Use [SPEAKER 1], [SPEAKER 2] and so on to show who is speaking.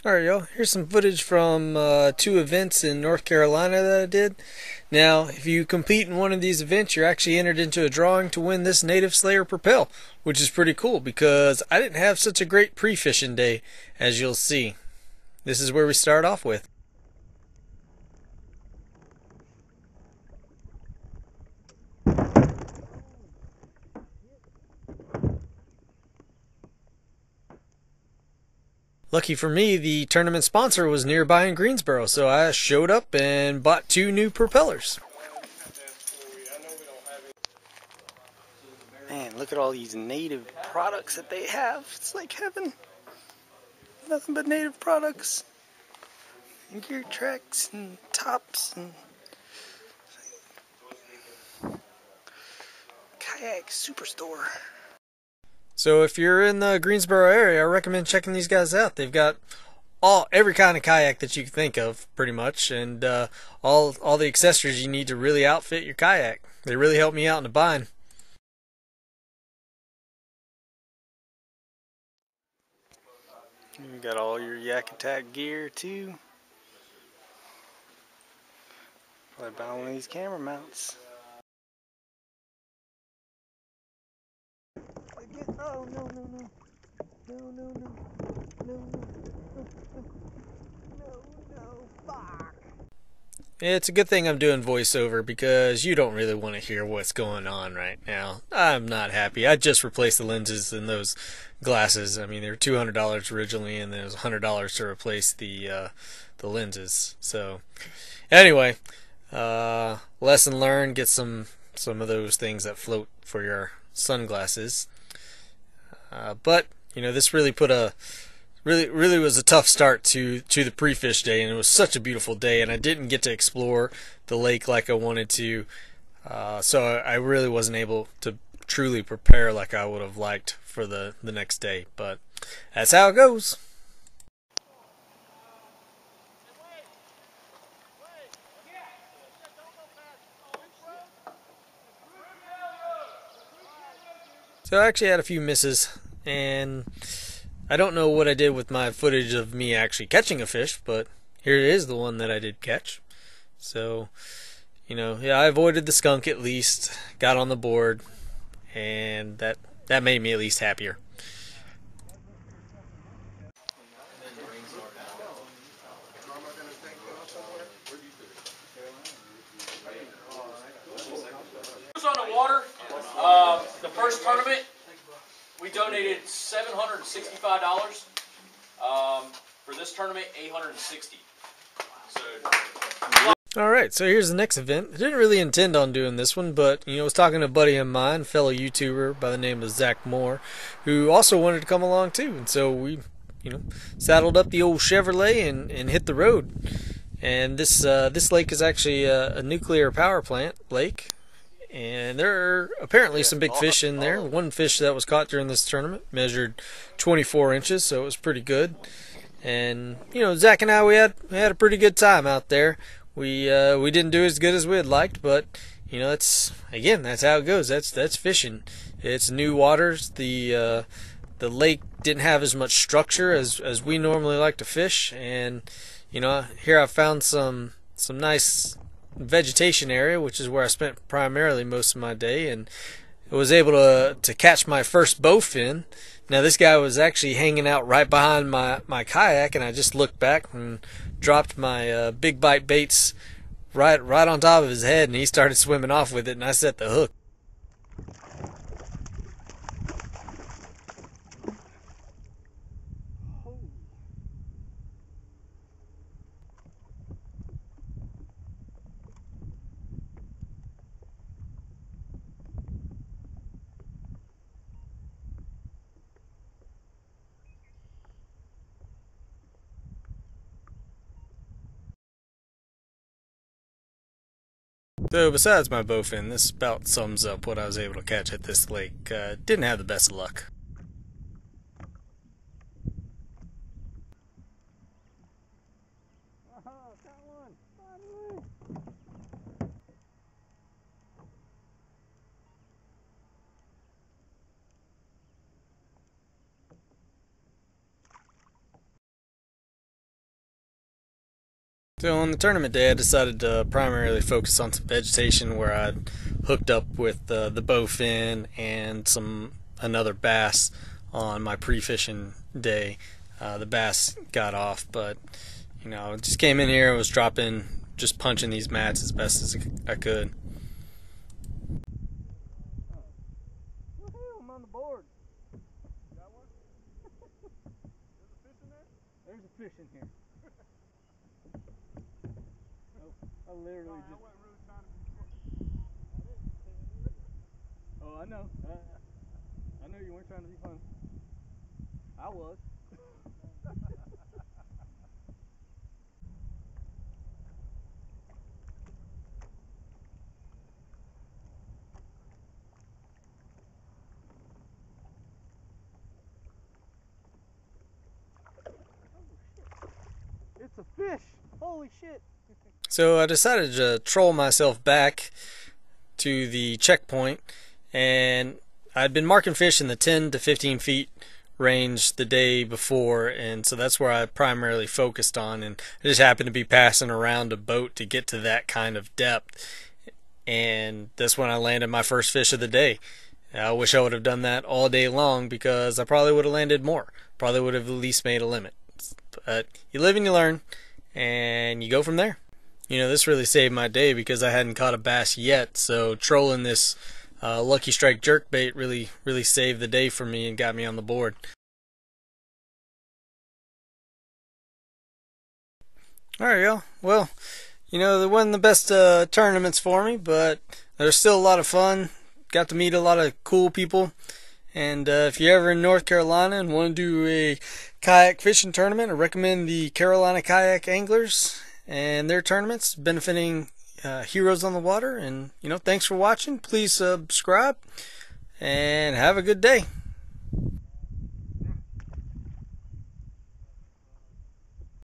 [SPEAKER 1] Alright, y'all, here's some footage from two events in North Carolina that I did. Now, if you compete in one of these events, you're actually entered into a drawing to win this Native Slayer Propel, which is pretty cool because I didn't have such a great pre-fishing day, as you'll see. This is where we start off with. Lucky for me, the tournament sponsor was nearby in Greensboro, so I showed up and bought two new propellers. Man, look at all these native products that they have. It's like heaven. Nothing but native products. And gear tracks and tops and kayak superstore. So if you're in the Greensboro area, I recommend checking these guys out. They've got every kind of kayak that you can think of, pretty much, and all the accessories you need to really outfit your kayak. They really helped me out in the bind. You got all your Yak Attack gear too. Probably buy one of these camera mounts. Oh no no no no no no no no fuck! It's a good thing I'm doing voiceover because you don't really want to hear what's going on right now. I'm not happy. I just replaced the lenses in those glasses. I mean, they were $200 originally, and there was $100 to replace the lenses. So, anyway, lesson learned. Get some of those things that float for your sunglasses. But you know, this really put a really was a tough start to the pre-fish day, and it was such a beautiful day, and I didn't get to explore the lake like I wanted to, so I really wasn't able to truly prepare like I would have liked for the next day. But that's how it goes. So I actually had a few misses, and I don't know what I did with my footage of me actually catching a fish, but here it is, the one that I did catch. So, you know, yeah, I avoided the skunk at least, got on the board, and that made me at least happier.
[SPEAKER 2] On the water, the first tournament, we donated $765. For this tournament, $860.
[SPEAKER 1] Alright, so here's the next event. I didn't really intend on doing this one, but you know, I was talking to a buddy of mine, fellow YouTuber by the name of Zach Moore, who also wanted to come along too. And so we, you know, saddled up the old Chevrolet and hit the road. And this lake is actually a nuclear power plant lake. And there are apparently some big fish in there. One fish that was caught during this tournament measured 24 inches, so it was pretty good. And you know, Zach and I, we had a pretty good time out there. We didn't do as good as we had liked, but you know, that's how it goes. That's fishing. It's new waters. The lake didn't have as much structure as we normally like to fish, and you know, here I found some nice vegetation area, which is where I spent primarily most of my day, and I was able to catch my first bowfin. Now this guy was actually hanging out right behind my kayak, and I just looked back and dropped my big bite baits right on top of his head, and he started swimming off with it, and I set the hook. So besides my bowfin, this about sums up what I was able to catch at this lake. Didn't have the best of luck. So on the tournament day, I decided to primarily focus on some vegetation where I'd hooked up with the bowfin and another bass on my pre-fishing day. The bass got off, but just came in here and was just punching these mats as best as I could.
[SPEAKER 3] Woohoo, I'm on the board. Got one? There's a fish in there? There's a fish in here. I literally just... I wasn't really trying to be funny. Oh, I know. I know you weren't trying to be funny. I was. It's a fish! Holy shit!
[SPEAKER 1] So I decided to troll myself back to the checkpoint, and I'd been marking fish in the 10 to 15 feet range the day before, and so that's where I primarily focused on, and I just happened to be passing around a boat to get to that kind of depth, and that's when I landed my first fish of the day. I wish I would have done that all day long, because I probably would have landed more. Probably would have at least made a limit. But you live and you learn, and you go from there. This really saved my day because I hadn't caught a bass yet, so trolling this Lucky Strike jerkbait really saved the day for me and got me on the board. Alright, y'all. Well, they wasn't the best tournaments for me, but they're still a lot of fun. Got to meet a lot of cool people. And if you're ever in North Carolina and want to do a kayak fishing tournament, I recommend the Carolina Kayak Anglers and their tournaments benefiting heroes on the water. And thanks for watching. Please subscribe and have a good day.